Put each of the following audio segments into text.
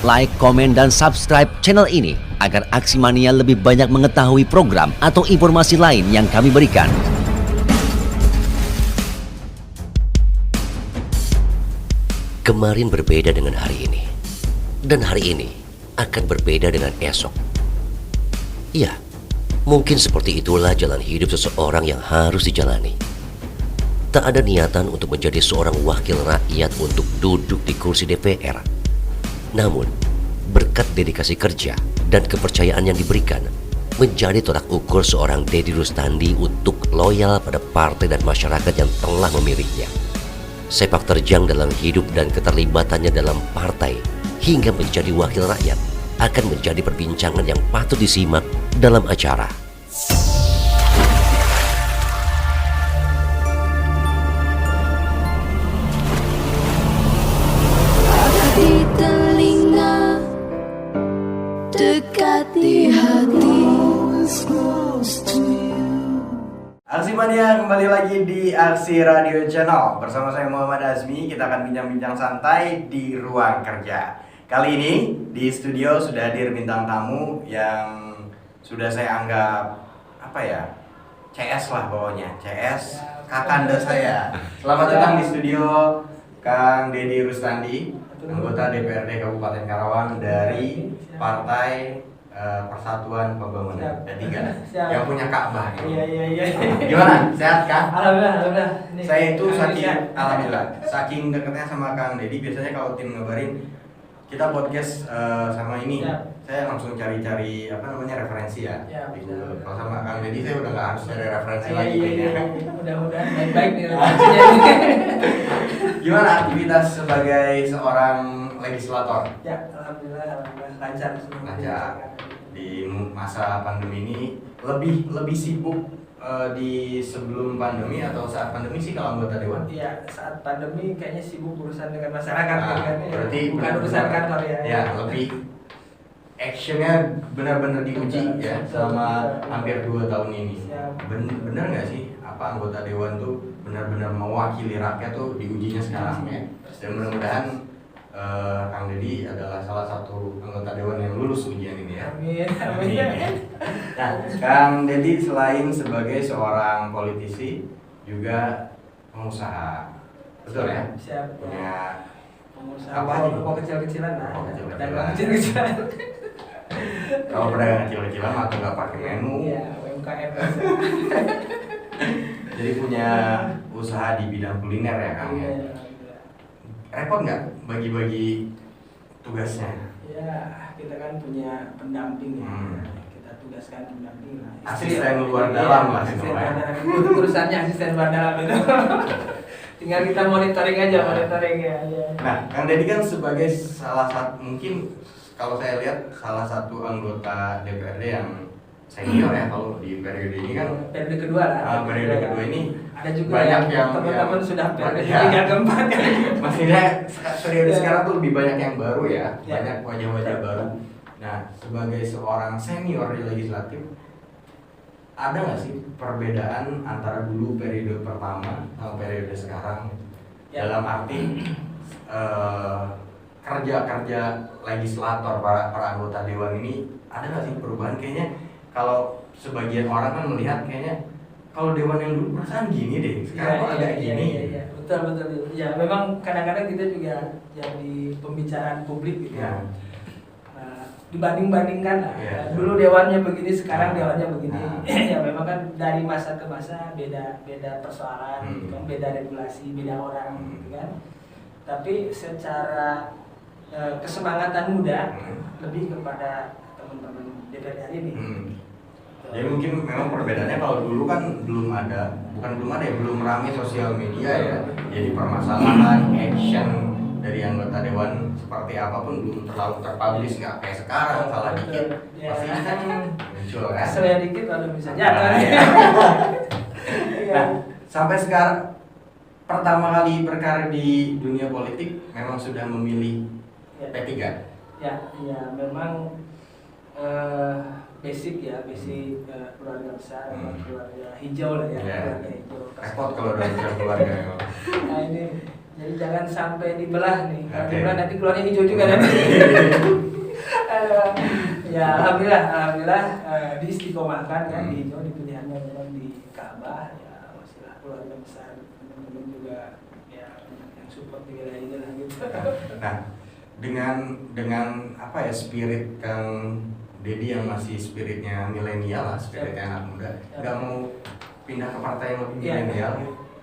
like, komen, dan subscribe channel ini agar Aksi Mania lebih banyak mengetahui program atau informasi lain yang kami berikan. Kemarin berbeda dengan hari ini, dan hari ini akan berbeda dengan esok. Ya, mungkin seperti itulah jalan hidup seseorang yang harus dijalani. Tak ada niatan untuk menjadi seorang wakil rakyat untuk duduk di kursi DPR. Namun, berkat dedikasi kerja dan kepercayaan yang diberikan, menjadi tolak ukur seorang Deddy Rustandi untuk loyal pada partai dan masyarakat yang telah memilihnya. Sepak terjang dalam hidup dan keterlibatannya dalam partai hingga menjadi wakil rakyat akan menjadi perbincangan yang patut disimak dalam acara. Di telinga, dekat di hati. Aksi Mania kembali lagi di Aksi Radio Channel. Bersama saya Muhammad Azmi, kita akan bincang-bincang santai di ruang kerja. Kali ini di studio sudah hadir bintang tamu yang sudah saya anggap CS lah pokoknya, CS kakanda saya. Selamat datang di studio Kang Deddy Rustandi, anggota DPRD Kabupaten Karawang dari Partai Persatuan Pembangunan D3 yang punya Ka'bah. Iya. Gimana? Sehat kah? Alhamdulillah. Saya itu saking dekatnya sama Kang Deddy, biasanya kalau tim ngabarin kita podcast sama ini, saya langsung cari referensi ya. Di Google. Kalau sama Kang Deddy saya udah nggak harus cari referensi lagi. Mudah-mudahan baik-baik nih referensinya. Gimana aktivitas sebagai seorang legislator? Ya, alhamdulillah lancar. Di masa pandemi ini lebih sibuk di sebelum pandemi atau saat pandemi sih kalau anggota dewan? Iya, saat pandemi kayaknya sibuk urusan dengan masyarakat berarti bukan urusan kantor ya. Ya, lebih actionnya benar-benar diuji ya selama hampir 2 tahun ini. Bener nggak sih apa anggota dewan tuh benar-benar mewakili rakyat tuh diujinya sekarang ya? Dan mudah-mudahan Kang Deddy adalah salah satu anggota dewan yang lulus ujian ini ya. Amin. Nah, Kang Deddy selain sebagai seorang politisi juga pengusaha, betul ya? Siap. Punya pengusaha apa aja? Pokok kecil-kecilan lah. Kecil-kecilan. Kecil-kecilan. Kalau pedagang kecil-kecilan atau nggak pakai menu? Iya, UMKM. Jadi punya usaha di bidang kuliner ya Kang ya? Repot nggak bagi-bagi tugasnya? Ya, kita kan punya pendamping ya. Kita tugaskan pendamping lah. Asisten luar dalam lah asisten luar dalam itu urusannya asisten luar dalam itu. Tinggal kita monitoring aja ya. Nah, Kang Deddy kan sebagai salah satu, mungkin kalau saya lihat salah satu anggota DPRD yang senior ya kalau di periode ini kan. Periode kedua lah. Periode kedua ini ada juga banyak yang teman-teman sudah periode ya, 3 keempat kan. Maksudnya periode sekarang tuh lebih banyak yang baru ya, Ya. banyak wajah-wajah baru. Nah, sebagai seorang senior di legislatif, ada nggak sih perbedaan antara dulu periode pertama sama periode sekarang? Ya. Dalam arti kerja-kerja legislator para anggota dewan ini ada nggak sih perubahan? Kayaknya kalau sebagian orang kan melihat kayaknya kalau dewan yang dulu perasaan gini deh, sekarang kok agak gini. Iya. Betul. Ya, memang kadang-kadang kita juga jadi pembicaraan publik gitu. Ya. Dibanding-bandingkan lah. Ya. Dulu dewannya begini, sekarang dewannya begini. Nah. Ya memang kan dari masa ke masa beda persoalan, gitu kan, beda regulasi, beda orang, gitu kan. Tapi secara kesemangatan muda lebih kepada teman-teman DPR hari ini. Jadi mungkin memang perbedaannya kalau dulu kan belum ramai sosial media ya. Jadi permasalahan, action dari anggota dewan seperti apapun belum terlalu terpublish, nggak kayak sekarang salah dikit pasti kan muncul kan. Salah dikit lalu bisa jatuh. Nah, sampai sekarang pertama kali berkarir di dunia politik memang sudah memilih P3. Ya, memang basic keluarga besar, keluarga hijau lah ya. Keluarga hijau. Repot kalau udah bicara keluarga. Nah ini Jadi jangan sampai dibelah nih. Kalau Oke. dibelah nanti keluarnya hijau juga nanti. Ya alhamdulillah diistiqomahkan kan di hijau, di pilihannya memang di Ka'bah ya, masihlah keluarga besar, teman-teman juga ya yang support di wilayah ini lah gitu. Nah, dengan apa ya, spirit Kang Dedi yang masih spiritnya milenial lah, spiritnya anak muda, nggak mau pindah ke partai yang lebih Ya. milenial.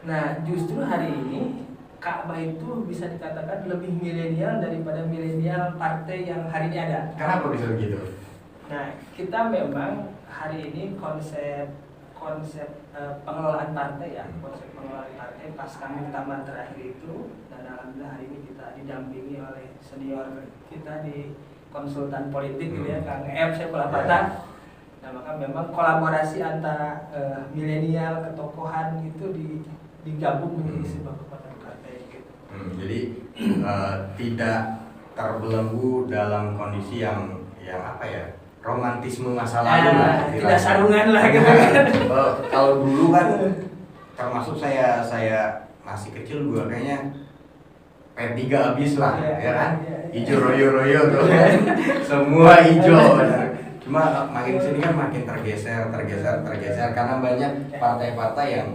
Nah justru hari ini Ka'bah itu bisa dikatakan lebih milenial daripada milenial partai yang hari ini ada. Kenapa bisa begitu? Nah, kita memang hari ini konsep pengelolaan partai ya, konsep pengelolaan partai pasca muktamar terakhir itu, dan alhamdulillah hari ini kita didampingi oleh senior kita di konsultan politik gitu ya, Kang F. Saifullah Fatah. Nah, maka memang kolaborasi antara milenial ketokohan itu digabung menjadi sebuah kekuatan partai gitu. Jadi tidak terbelenggu dalam kondisi yang apa ya, romantisme masa lalu lah. Tidak sarungan lah gitu. Kalau dulu kan, termasuk saya masih kecil juga kayaknya P3 abis lah, ya kan? Hijau royo-royo tuh, semua hijau. Cuma makin sini kan makin tergeser karena banyak partai-partai yang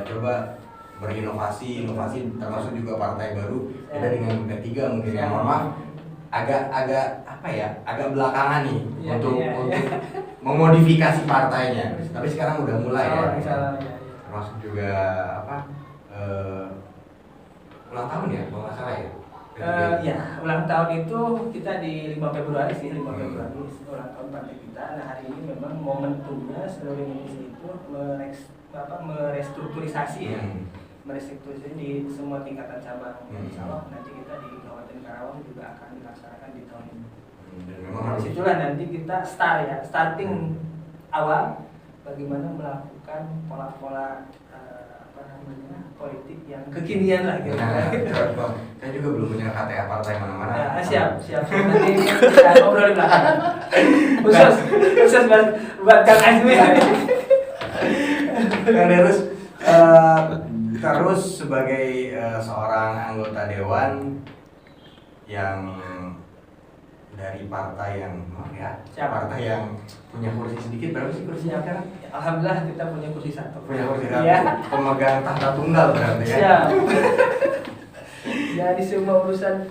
coba berinovasi termasuk juga partai baru. Beda dengan P3 mungkin yang maaf agak apa ya, agak belakangan nih untuk memodifikasi partainya. Tapi sekarang udah mulai ya. Termasuk juga apa ulang tahun ya, kalau nggak salah ya. Ya, ulang tahun itu kita di 5 Februari sih, 5 Februari ulang tahun partai kita. Nah, hari ini memang momentumnya seluruh Indonesia itu merestrukturisasi ya. Merestrukturisasi di semua tingkatan cabang. Insya Allah nanti kita di Kabupaten Karawang juga akan dilaksanakan di tahun ini. Dan memang Nah, situlah nanti kita starting awal bagaimana melakukan pola-pola politik yang kekinian lah gitu. Saya juga belum punya KTA partai mana-mana. Siap. Nanti kita ngobrol di belakang. Khusus buat Kang Azmi. Terus sebagai seorang anggota dewan yang dari partai yang partai yang punya kursi sedikit, berapa sih kursinya sekarang? Alhamdulillah kita punya kursi 1. Punya kursi 1. Iya. Pemegang tahta tunggal berarti ya. Siap. Ya di semua urusan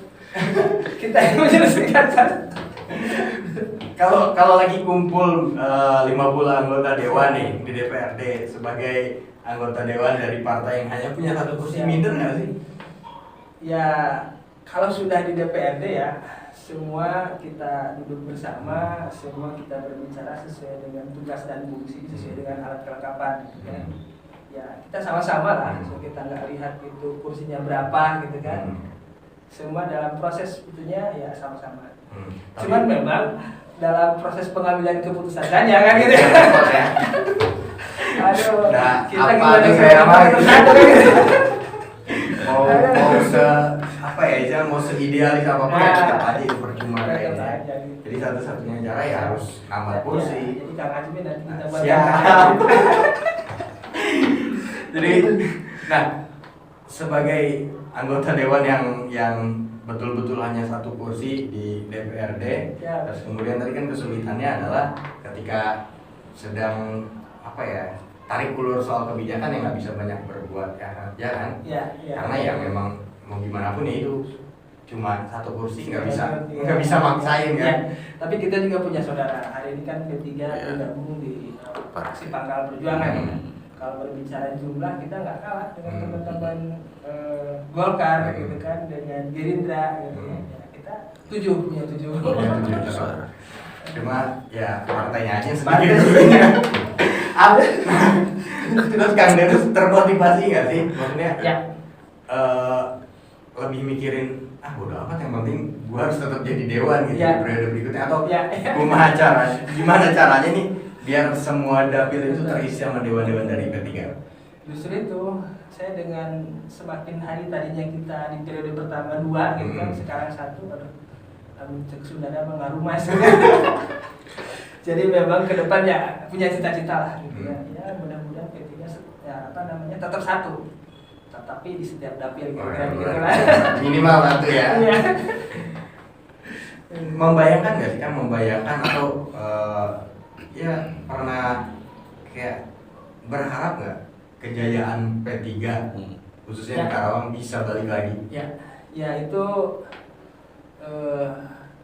kita yang menyelesaikan. Kalau lagi kumpul 50 anggota dewan nih di DPRD sebagai anggota dewan dari partai yang hanya punya 1 kursi, minder nggak sih? Ya kalau sudah di DPRD ya semua kita duduk bersama, semua kita berbicara sesuai dengan tugas dan fungsi, sesuai dengan alat kelengkapan gitu kan. Ya kita sama-sama lah, so kita nggak lihat itu kursinya berapa gitu kan. Semua dalam proses itunya ya sama-sama. Cuman memang dalam proses pengambilan keputusan saja kan gitu ya. Aduh, Nah, kita apa gimana tuh sih? saya mau apa ya, jangan mau seidealis apapun ya tetap aja itu percuma kayaknya. Jadi satu-satunya cara ya harus nambah kursi. Jadi Kang Azmi nanti kita buat Siap. Jadi, nah sebagai anggota dewan yang betul-betul hanya 1 kursi di DPRD, Ya. terus kemudian tadi kan kesulitannya adalah ketika sedang apa ya, tarik ulur soal kebijakan yang nggak bisa banyak berbuat ya kan? Ya. Karena ya memang mau gimana pun ya itu cuma 1 kursi, nggak bisa maksain kan? Ya. Tapi kita juga punya saudara. Hari ini kan P3 bergabung di Aksi Pangkal Perjuangan. Kalau berbicara jumlah kita nggak kalah dengan teman-teman Golkar gitu kan, dengan Gerindra gitu ya. Kita 7 punya 7. Cuma ya partainya aja Partai. sedikit. Terus Kang Denus termotivasi nggak sih? Maksudnya Ya. lebih mikirin bodo amat, yang penting gua harus tetap jadi dewan gitu Ya. di periode berikutnya, atau Ya. gimana caranya nih biar semua dapil itu terisi sama dewan-dewan dari P3? Justru itu saya dengan semakin hari tadinya kita di periode pertama 2 gitu kan, sekarang 1, cek Sundana mengaruh mas. Jadi memang ke depan ya punya cita-cita lah gitu ya. Ya mudah-mudahan P3 tetap 1 tetapi di setiap dapil Oh, kira-kira gitu ya, lah. minimal satu ya. Iya. Membayangkan nggak sih kan, membayangkan atau ya pernah kayak berharap nggak kejayaan P3 khususnya di Ya. Karawang bisa balik lagi? Ya itu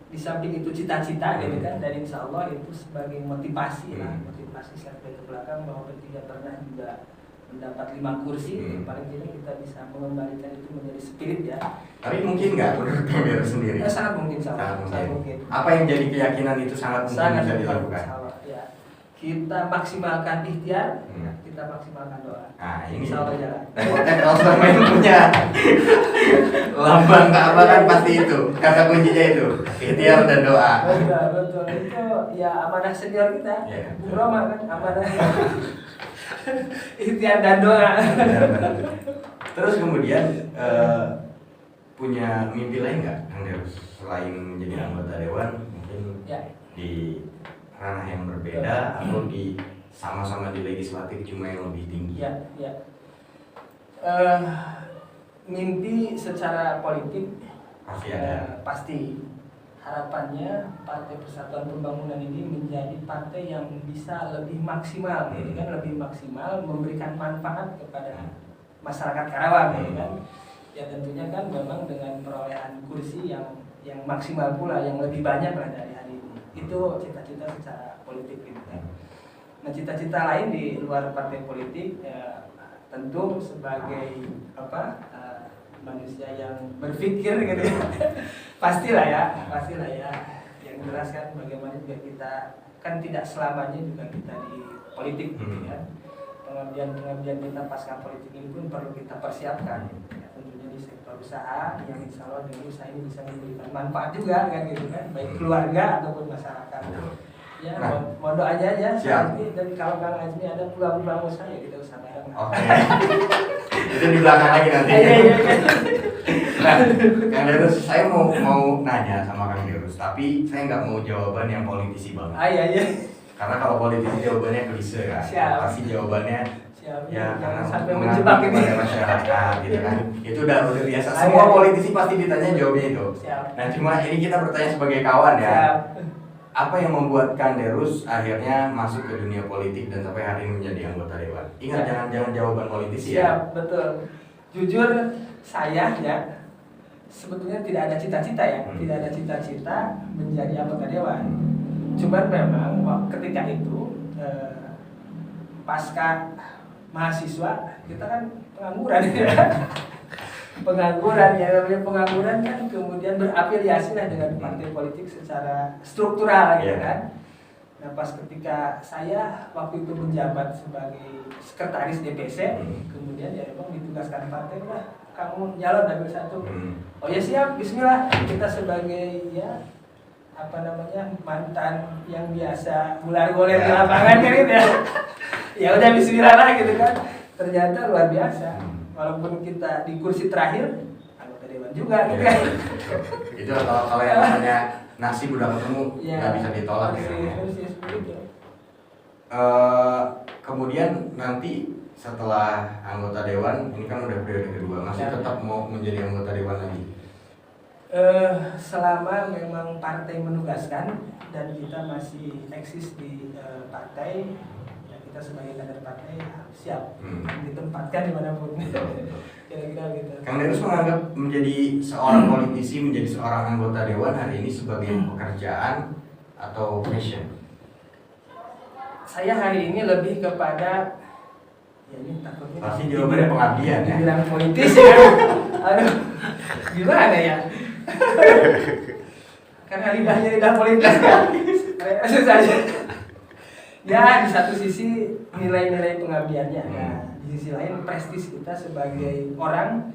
di samping itu cita-cita gitu kan, dan insya Allah itu sebagai motivasi lah, motivasi sampai ke belakang bahwa P3 pernah juga mendapat 5 kursi, paling tidak kita bisa mengembalikan itu menjadi spirit ya. Tapi mungkin nggak menurut Kang Deru sendiri? Sangat mungkin, sangat Sangat mungkin. Apa yang jadi keyakinan itu sangat mungkin bisa dilakukan? insya Allah, ya. Kita maksimalkan ikhtiar, Hmm. kita maksimalkan doa. Nah ini Insya Allah jalan. dan kalau selama ini punya lambang Ka'bah kan pasti itu kata kuncinya itu ikhtiar dan doa. Betul, itu ya amanah senior kita, Iya. Bung Roma kan amanah. Ikhtiar dan doa. Benar-benar. Terus kemudian punya mimpi lain nggak Kang Deru selain menjadi anggota dewan, mungkin Ya. di ranah yang berbeda atau di sama-sama di legislatif cuma yang lebih tinggi? Ya. Mimpi secara politik Pasti ada. pasti. Harapannya Partai Persatuan Pembangunan ini menjadi partai yang bisa lebih maksimal, gitu kan, lebih maksimal memberikan manfaat kepada masyarakat Karawang, gitu kan. Ya tentunya kan memang dengan perolehan kursi yang maksimal pula, yang lebih banyak lah dari hari ini. Itu cita-cita secara politik gitu kan. Nah cita-cita lain di luar partai politik ya, tentu sebagai manusia yang berpikir gitu ya. pastilah ya yang jelas kan bagaimana juga kita kan tidak selamanya juga kita di politik gitu ya. Pengabdian kita pasca politik ini pun perlu kita persiapkan ya, tentunya di sektor usaha yang insya Allah dengan usaha ini bisa memberikan manfaat juga kan gitu kan, baik keluarga ataupun masyarakat. Ya, mau doanya aja. Nanti dan kalau Kang Azmi ada peluang usaha ya kita usaha bareng. Oke. Itu di belakang lagi nanti. Iya. Nah, Kang Deru, saya mau nanya sama Kang Deru, tapi saya nggak mau jawaban yang politisi banget. Iya. Karena kalau politisi jawabannya klise kan. Siap. Pasti jawabannya Siap. ya karena sampai mengabdi menjebak ini. kepada masyarakat gitu kan. Itu udah biasa. Iya. Semua politisi pasti ditanya jawabnya itu. Siap. Nah, cuma ini kita bertanya sebagai kawan ya. Siap. Apa yang membuat Kang Derus akhirnya masuk ke dunia politik dan sampai hari ini menjadi anggota dewan? Ingat, jangan jawaban politisi ya. Siap, betul. Jujur saya ya sebetulnya tidak ada cita-cita ya, tidak ada cita-cita menjadi anggota dewan. Cuman memang ketika itu pasca mahasiswa kita kan pengangguran ya. Pengangguran namanya pengangguran kan kemudian berafiliasi lah dengan partai politik secara struktural gitu kan. Nah pas ketika saya waktu itu menjabat sebagai sekretaris DPC, kemudian ya memang ditugaskan partai lah, kamu nyalon dapil 1. Oh ya siap, bismillah. Kita sebagai ya mantan yang biasa gular-guler di lapangan kan gitu ya. Ya udah bismillah lah gitu kan. Ternyata luar biasa. Walaupun kita di kursi terakhir, anggota dewan juga gitu kan. Itu kalau yang namanya nasi udah ketemu nggak bisa ditolak ya. Kemudian nanti setelah anggota dewan, ini kan udah periode kedua, masih tetap mau menjadi anggota dewan lagi? Selama memang partai menugaskan dan kita masih eksis di partai, kita sebagai kader partai siap ditempatkan dimanapun. Kira-kira gitu. Kang Derus menganggap menjadi seorang politisi, menjadi seorang anggota dewan hari ini sebagai pekerjaan atau passion? Saya hari ini lebih kepada ya ini takutnya Pasti jawabannya pengabdian ya. dibilang politisi kan. Aduh, gimana ya? Karena lidahnya lidah politik kan. Susah aja. Ya di satu sisi nilai-nilai pengabdiannya ya. Di sisi lain prestis kita sebagai orang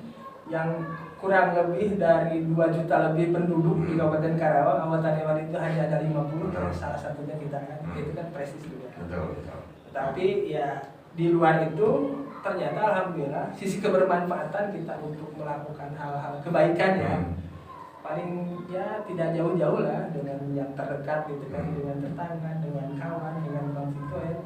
yang kurang lebih dari 2 juta lebih penduduk di Kabupaten Karawang, anggota dewan itu hanya ada 50, salah satunya kita kan. Itu kan prestis juga. Betul. Tapi ya di luar itu ternyata alhamdulillah sisi kebermanfaatan kita untuk melakukan hal-hal kebaikan ya. Paling ya tidak jauh-jauh lah dengan yang terdekat gitu kan, dengan tetangga, dengan kawan, dengan konstituen.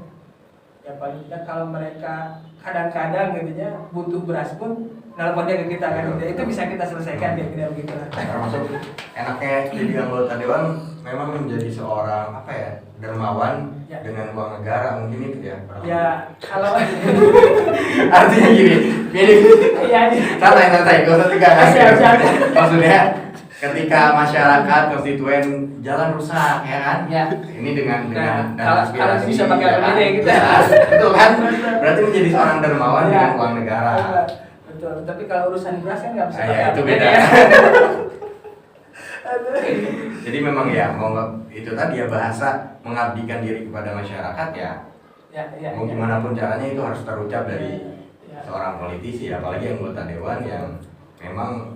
Ya paling tidak kalau mereka kadang-kadang gitu ya butuh beras pun nelponnya ke kita kan, itu bisa kita selesaikan kira-kira begitu lah. Termasuk enaknya jadi anggota dewan memang menjadi seorang apa ya, dermawan Ya. dengan uang negara mungkin itu ya. Ya kalau Artinya gini, iya santai, gak usah tegang. Siap. Maksudnya ketika masyarakat konstituen jalan rusak ya kan, Ya. ini dengan kalau aspirasi bisa pakai ya kan? APBD gitu. Ya, betul kan, berarti menjadi seorang dermawan Ya. dengan uang negara. Betul, tapi kalau urusan beras kan nggak bisa Ah, ya, itu APBD beda. ya. Jadi memang ya mau itu tadi ya, bahasa mengabdikan diri kepada masyarakat ya. Ya. Mau gimana pun caranya itu harus terucap dari Ya. seorang politisi, apalagi anggota dewan yang memang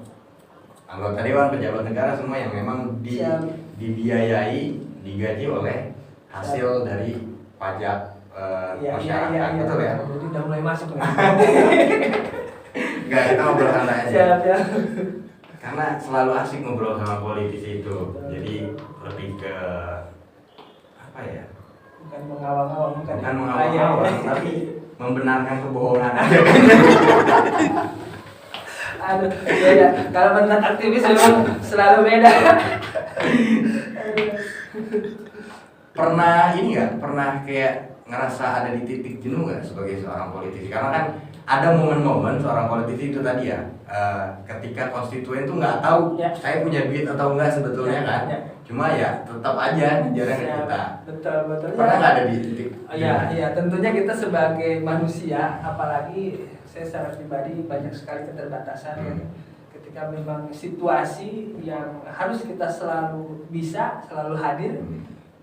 anggota dewan, pejabat negara semua yang memang Siap. dibiayai, digaji oleh hasil dari pajak masyarakat, betul ya? Jadi udah mulai masuk nih. Enggak, kita ngobrol santai aja. Siap. Karena selalu asik ngobrol sama politisi itu, jadi lebih ke apa ya? Bukan mengawang-awang, bukan Mengawang-awang, tapi membenarkan kebohongan aja. Aduh, beda. Kalau tentang aktivis memang selalu beda. Pernah ini nggak? Pernah kayak ngerasa ada di titik jenuh nggak sebagai seorang politisi? Karena kan ada momen-momen seorang politisi itu tadi ya, ketika konstituen tuh nggak tahu Ya. saya punya duit atau enggak sebetulnya Ya, kan. ya. Cuma ya tetap aja ngejarnya ke kita. Betul. Pernah nggak ada di titik? Iya, tentunya kita sebagai manusia, apalagi saya secara pribadi banyak sekali keterbatasan ya. Ketika memang situasi yang harus kita selalu bisa, selalu hadir,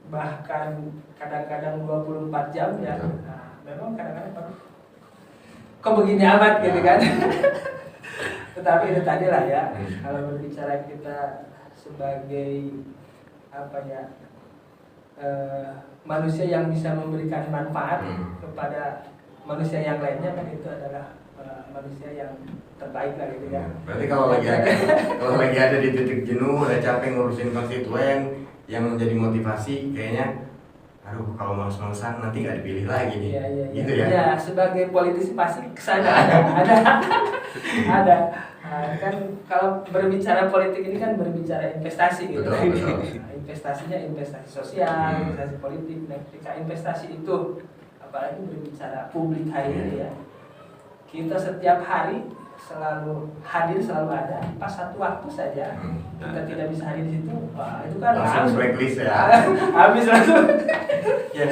bahkan kadang-kadang 24 jam ya. Nah, memang kadang-kadang kok begini amat gitu kan. Tetapi itu tadi lah ya, kalau berbicara kita sebagai apa ya, manusia yang bisa memberikan manfaat kepada manusia yang lainnya, kan itu adalah manusia yang terbaik lah gitu ya. Berarti kalau lagi ada di titik jenuh, udah capek ngurusin konstituen, yang menjadi motivasi kayaknya, aduh kalau males-malesan nanti nggak dipilih lagi nih, gitu ya? Ya, sebagai politisi pasti kesana ada. Kan kalau berbicara politik ini kan berbicara investasi gitu. Betul. Investasinya investasi sosial, investasi politik. Nah, ketika investasi itu, apalagi berbicara publik hari ini ya, kita setiap hari selalu hadir, selalu ada. Pas satu waktu saja kita tidak bisa hadir di situ, wah itu kan Langsung blacklist ya. habis langsung. Ya,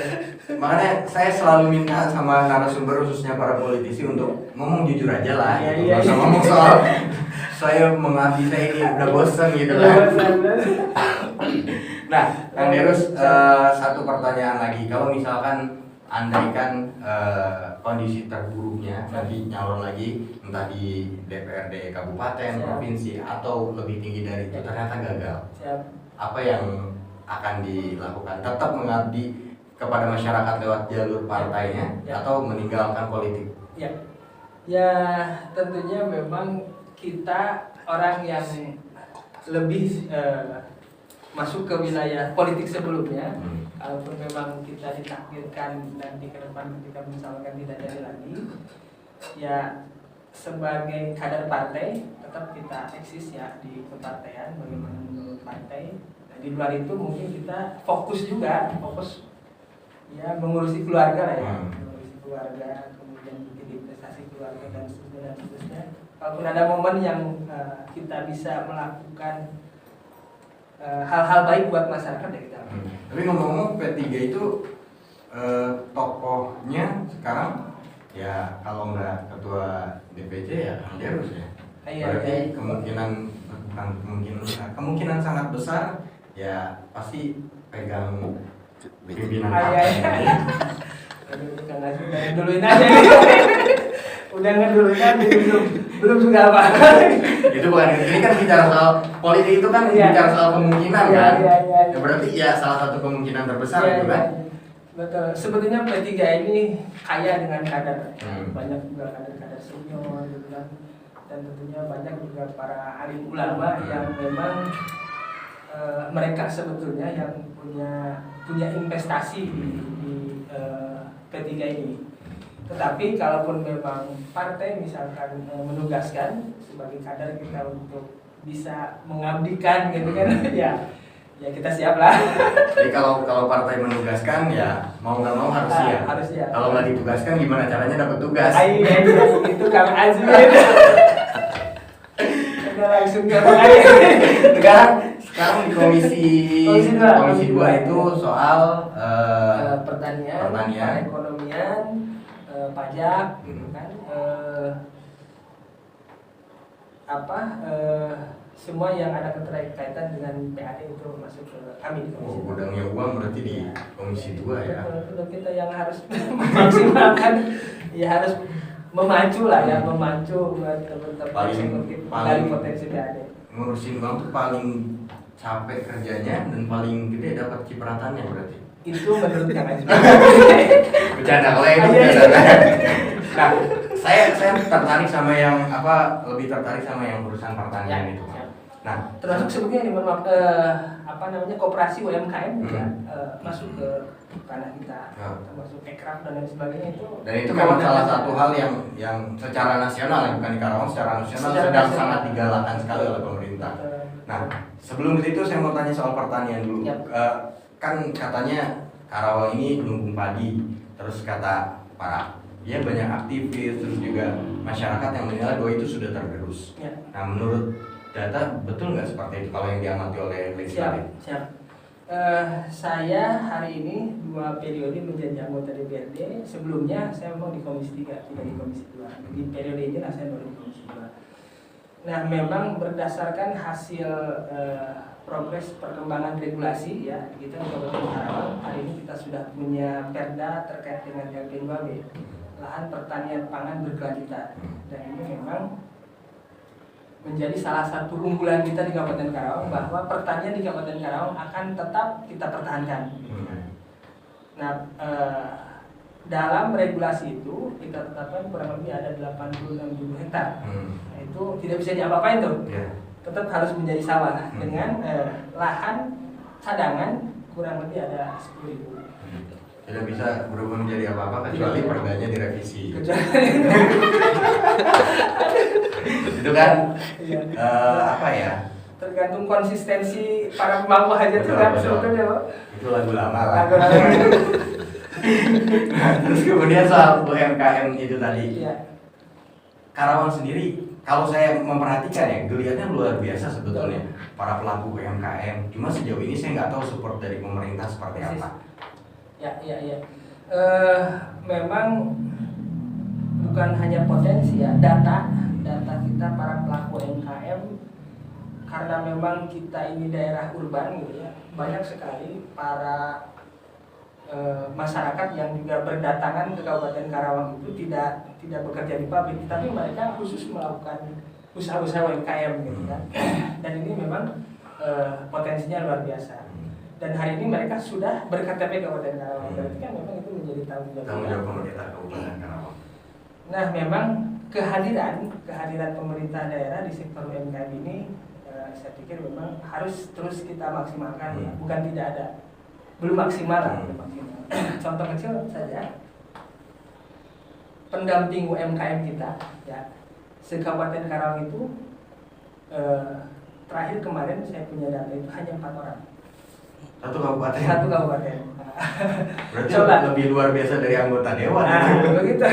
makanya saya selalu minta sama narasumber khususnya para politisi untuk ngomong jujur aja lah. Gitu. Nggak usah ngomong soal saya mengabdi, saya ini udah bosen gitu kan. Nah, Kang Derus, satu pertanyaan lagi. Kalau misalkan andaikan kondisi terburuknya nanti nyalon lagi, entah di DPRD kabupaten, provinsi, atau lebih tinggi dari itu, ternyata gagal. Apa yang akan dilakukan? Tetap mengabdi kepada masyarakat lewat jalur partainya, atau meninggalkan politik? Ya tentunya memang kita orang yang lebih masuk ke wilayah politik sebelumnya, kalaupun memang kita ditakdirkan nanti ke depan ketika misalkan tidak jadi lagi, ya sebagai kader partai tetap kita eksis ya di kepartaian, bagaimana menurut partai. Nah, di luar itu mungkin kita fokus ya mengurusi keluarga lah ya, mengurusi keluarga, kemudian bikin investasi keluarga dan seterusnya. Kalaupun ada momen yang kita bisa melakukan hal-hal baik buat masyarakat ya kita. Tapi ngomong-ngomong P3 itu tokohnya sekarang ya kalau nggak ketua DPC ya Kang Derus ya. Berarti kemungkinan sangat besar ya pasti pegang pimpinan partai. Duluin aja nih. Udah ngeduluin aja belum juga apa. Itu bukan, ini kan bicara soal politik, itu kan bicara soal kemungkinan kan. Ya, berarti ya salah satu kemungkinan terbesar itu kan. Betul. Sebetulnya P3 ini kaya dengan kader. Banyak juga kader-kader senior gitu kan. Dan tentunya banyak juga para alim ulama yang memang mereka sebetulnya yang punya investasi di P3 ini. Tetapi kalaupun memang partai misalkan menugaskan sebagai kader kita untuk bisa mengabdikan gitu kan, ya kita siap lah. Jadi kalau partai menugaskan ya mau nggak mau harus siap. Harus siap. Kalau nggak ditugaskan gimana caranya dapat tugas? Iya, itu Kang Azmi. Udah langsung Sekarang di komisi 2 itu soal pertanian, perekonomian, pajak, gitu kan, semua yang ada keterkaitan dengan PAD itu masuk ke kami di komisi. Gudangnya uang berarti di komisi 2 ya. Betul, kita yang harus memaksimalkan, ya harus memacu lah ya, memacu teman-teman eksekutif dari potensi PAD. Ngurusin uang tuh paling capek kerjanya dan paling gede dapat cipratannya berarti. Itu menurut Kang Azmi. Bercanda, kalau itu bercanda. Nah, saya tertarik sama yang lebih tertarik sama yang urusan pertanian itu. Nah, termasuk sebetulnya koperasi UMKM juga masuk ke tanah kita, termasuk ekraf dan lain sebagainya itu. Dan itu memang salah satu hal yang secara nasional, bukan di Karawang, secara nasional sedang sangat digalakan sekali oleh pemerintah. Nah, sebelum itu saya mau tanya soal pertanian dulu. Kan katanya Karawang ini lumbung padi, terus kata banyak aktivis, terus juga masyarakat yang menilai bahwa itu sudah tergerus. Nah, menurut data betul nggak seperti itu kalau yang diamati oleh legislatif? Siap. Saya hari ini 2 periode menjadi anggota DPRD. Sebelumnya saya memang di Komisi 3, tidak di Komisi 2. Di periode ini saya baru di Komisi 2. Nah, memang berdasarkan hasil progres perkembangan regulasi ya kita di Kabupaten Karawang, hari ini kita sudah punya perda terkait dengan LP2B, lahan pertanian pangan berkelanjutan. Dan ini memang menjadi salah satu unggulan kita di Kabupaten Karawang, bahwa pertanian di Kabupaten Karawang akan tetap kita pertahankan. Nah, dalam regulasi itu kita tetapkan kurang lebih ada 86.000 hektar. Nah, itu tidak bisa diapa-apain tuh. Tetap harus menjadi sawah dengan lahan cadangan kurang lebih ada 10.000. Tidak bisa berubah menjadi apa-apa kecuali perdanya direvisi. Itu kan tergantung konsistensi para pemangku hajat itu kan sebetulnya, Pak. Itu lagu lama lah. Terus kemudian soal UMKM itu tadi. Karawang sendiri, kalau saya memperhatikan ya, geliatnya luar biasa sebetulnya para pelaku UMKM. Cuma sejauh ini saya nggak tahu support dari pemerintah seperti apa. Ya. Memang bukan hanya potensi ya, data kita para pelaku UMKM, karena memang kita ini daerah urban gitu ya, banyak sekali para masyarakat yang juga berdatangan ke Kabupaten Karawang itu tidak bekerja di pabrik, tapi mereka khusus melakukan usaha-usaha UMKM gitu kan. Dan ini memang potensinya luar biasa. Dan hari ini mereka sudah berKTP Kabupaten Karawang. Berarti kan memang itu menjadi tanggung jawab pemerintah Kabupaten Karawang. Nah, memang kehadiran pemerintah daerah di sektor UMKM ini saya pikir memang harus terus kita maksimalkan ya. Bukan tidak ada, belum maksimal lah. Contoh kecil saja, pendamping UMKM kita ya, se-Kabupaten Karawang itu terakhir kemarin saya punya data itu hanya 4 orang. Satu kabupaten. Berarti lebih luar biasa dari anggota dewan. Begitu.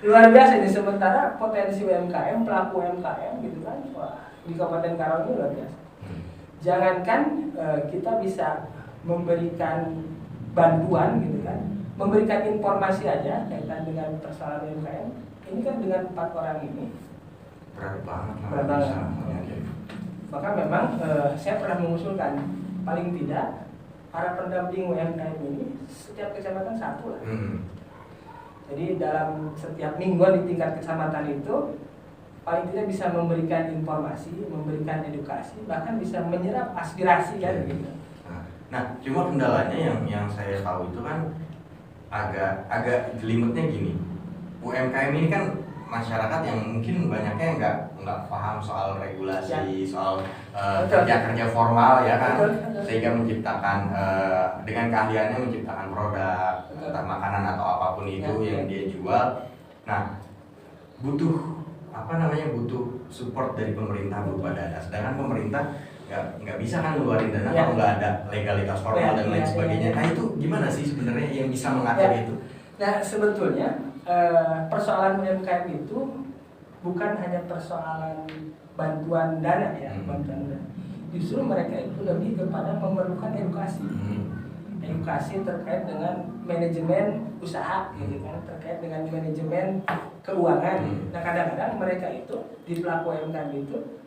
Luar biasa ini, sementara potensi UMKM, pelaku UMKM gitu kan, wah, di Kabupaten Karawang ini luar biasa. Jangankan kita bisa memberikan bantuan gitu kan, memberikan informasi aja kaitan dengan persoalan UMKM, ini kan dengan 4 orang ini berat banget. Maka memang saya pernah mengusulkan paling tidak para pendamping UMKM ini setiap kecamatan 1 lah. Jadi dalam setiap mingguan di tingkat kecamatan itu paling tidak bisa memberikan informasi, memberikan edukasi, bahkan bisa menyerap aspirasi kan gitu. Nah, cuma kendalanya yang saya tahu itu kan agak jelimetnya gini. UMKM ini kan masyarakat yang mungkin banyaknya nggak paham soal regulasi, soal Betul. kerja formal ya kan, Betul. sehingga menciptakan dengan keahliannya menciptakan produk, Betul. entah makanan atau apapun itu Ya. yang dia jual. Nah, butuh butuh support dari pemerintah berupa dana. Sedangkan pemerintah nggak bisa kan ngeluarin dana Ya. kalau nggak ada legalitas formal dan lain Ya. sebagainya. Nah itu gimana sih sebenarnya yang bisa mengatur Ya. itu? Nah sebetulnya persoalan UMKM itu bukan hanya persoalan bantuan dana ya, bantuan dana. Justru mereka itu lebih kepada memerlukan edukasi. Edukasi terkait dengan manajemen usaha, gitu kan, terkait dengan manajemen keuangan. Nah kadang-kadang mereka itu di pelaku UMKM itu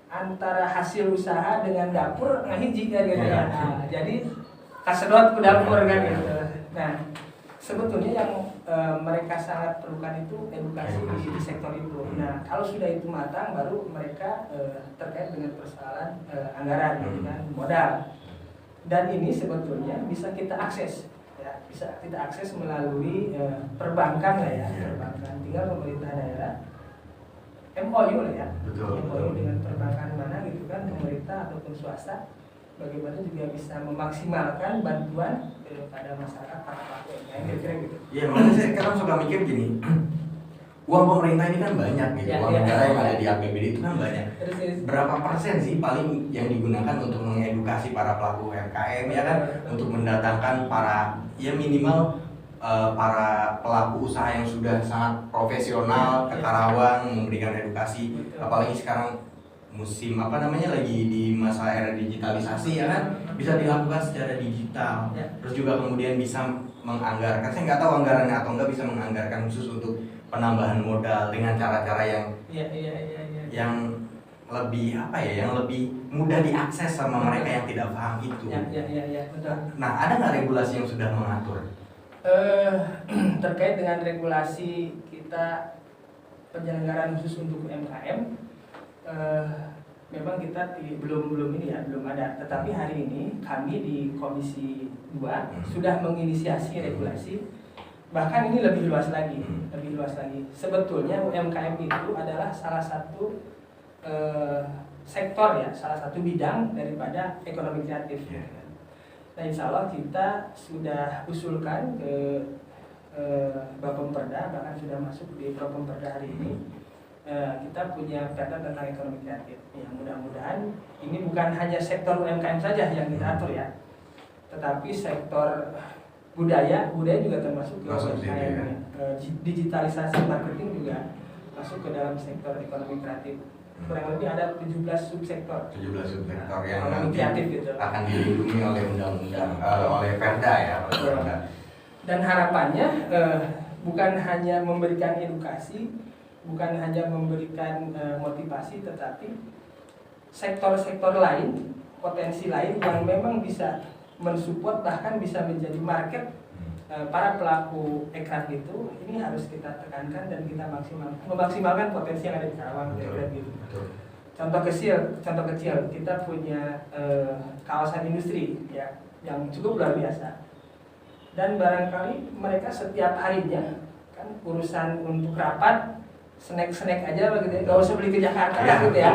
antara hasil usaha dengan dapur ngahiji kan gitu ya. Nah, jadi kasedot ke dapur kan gitu. Nah sebetulnya yang mereka sangat perlukan itu edukasi di sektor itu. Nah kalau sudah itu matang baru mereka terkait dengan persoalan anggaran, gitu kan, modal. Dan ini sebetulnya bisa kita akses, ya, bisa kita akses melalui perbankan lah ya, perbankan. Tinggal pemerintah daerah MOU lah ya, Betul, MOU dengan perbankan mana gitu kan, pemerintah ataupun swasta, bagaimana juga bisa memaksimalkan bantuan pada masyarakat para pelaku UMKM, kira-kira gitu. Iya, makanya saya kadang suka mikir gini, uang pemerintah ini kan banyak gitu, Ya, uang ya. negara yang ada di APBD itu kan banyak. Terus, Berapa persen sih paling yang digunakan untuk mengedukasi para pelaku UMKM ya kan, untuk mendatangkan para ya minimal para pelaku usaha yang sudah sangat profesional ke Karawang memberikan edukasi, apalagi sekarang musim lagi di masa era digitalisasi ya kan, bisa dilakukan secara digital. Terus juga kemudian bisa menganggarkan, saya nggak tahu anggarannya atau nggak, bisa menganggarkan khusus untuk penambahan modal dengan cara-cara yang lebih yang lebih mudah diakses sama mereka yang tidak paham itu. Ya, betul. Nah, ada nggak regulasi yang sudah mengatur? Terkait dengan regulasi kita penyelenggaraan khusus untuk UMKM, memang kita belum ada. Tetapi hari ini kami di Komisi 2 sudah menginisiasi regulasi. Bahkan ini lebih luas lagi. Sebetulnya UMKM itu adalah salah satu sektor ya, salah satu bidang daripada ekonomi kreatif. Nah, insya Allah kita sudah usulkan ke Bapemperda, bahkan sudah masuk di Propemperda hari ini. Kita punya perda tentang ekonomi kreatif. Ya, mudah-mudahan ini bukan hanya sektor UMKM saja yang kita atur ya, tetapi sektor budaya juga termasuk ke UMKM. Ya. Digitalisasi marketing juga masuk ke dalam sektor ekonomi kreatif. Kurang lebih ada 17 subsektor. 17 subsektor yang ekonomi nanti kreatif gitu. akan dilindungi oleh undang-undang, oleh perda ya. Dan harapannya bukan hanya memberikan edukasi, bukan hanya memberikan motivasi, tetapi sektor-sektor lain, potensi lain yang memang bisa mensupport, bahkan bisa menjadi market para pelaku ekraf itu. Ini harus kita tekankan dan kita memaksimalkan potensi yang ada di Karawang. Gitu. Contoh kecil, kita punya kawasan industri ya yang cukup luar biasa. Dan barangkali mereka setiap harinya kan urusan untuk rapat snack aja begitu ya, nggak usah beli ke Jakarta ya, gitu ya.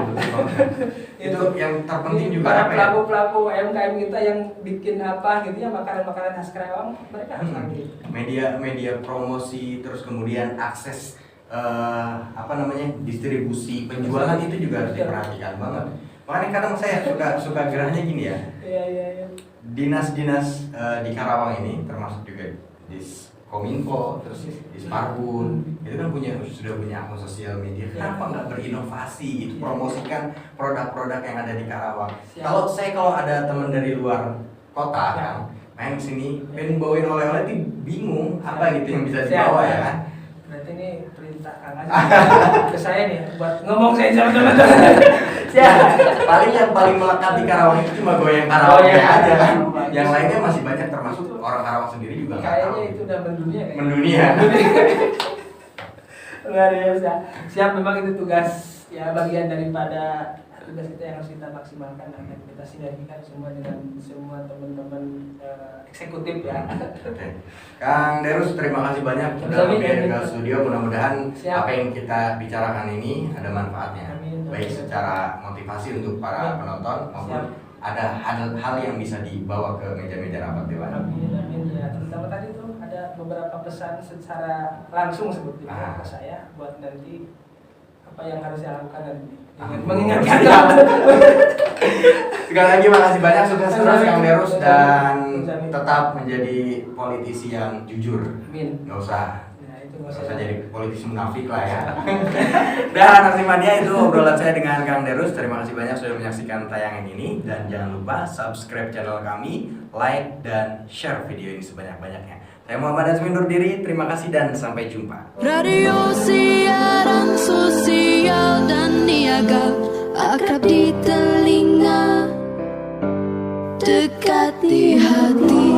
Itu yang terpenting juga para apa ya? pelaku UMKM kita yang bikin apa gitu ya, makanan khas Karawang, mereka harus ambil. Media promosi, terus kemudian akses distribusi penjualan itu juga harus diperhatikan banget. Makanya kadang saya suka gerahnya gini ya. Iya. Dinas-dinas di Karawang ini termasuk juga di Kominfo, terus di Sparbun, itu kan sudah punya akun sosial media. Kenapa nggak berinovasi gitu, promosikan produk-produk yang ada di Karawang? Kalau ada teman dari luar kota kan main sini, pengen bawain oleh-oleh, itu bingung apa gitu yang bisa dibawa ya kan? Berarti ini perintah Kang Aziz ke saya nih buat ngomong saya sama teman-teman. Yang paling melekat di Karawang itu cuma goyang Karawang aja kan. Yang lainnya masih banyak, termasuk orang Karawang sendiri juga nggak tahu. Kayaknya itu udah mendunia. Mendunia. Luar biasa. Siap, memang itu tugas ya, bagian daripada tugas kita yang harus kita maksimalkan dan kita sinergikan semua dengan semua teman-teman eksekutif ya. Oke. Kang Derus, terima kasih banyak sudah mampir ke studio. Mudah-mudahan apa yang kita bicarakan ini ada manfaatnya. Amin. Baik secara motivasi untuk para penonton maupun ada hal yang bisa dibawa ke meja-meja rapat dewan. Amin, amin ya. Terutama tadi tuh ada beberapa pesan secara langsung sebetulnya ke saya buat nanti apa yang harus saya lakukan nanti. Mengingatkan. Sekali lagi makasih banyak, sukses terus Kang Derus dan tetap menjadi politisi yang jujur. Amin. Nggak usah. Nggak usah jadi politisi munafik lah ya. Dan Arsimania, itu obrolan saya dengan Kang Derus. Terima kasih banyak sudah menyaksikan tayangan ini. Dan jangan lupa subscribe channel kami, like, dan share video ini sebanyak-banyaknya. Saya Muhammad Azmi undur diri. Terima kasih dan sampai jumpa. Radio siaran sosial dan niaga, akrab di telinga, dekat di hati.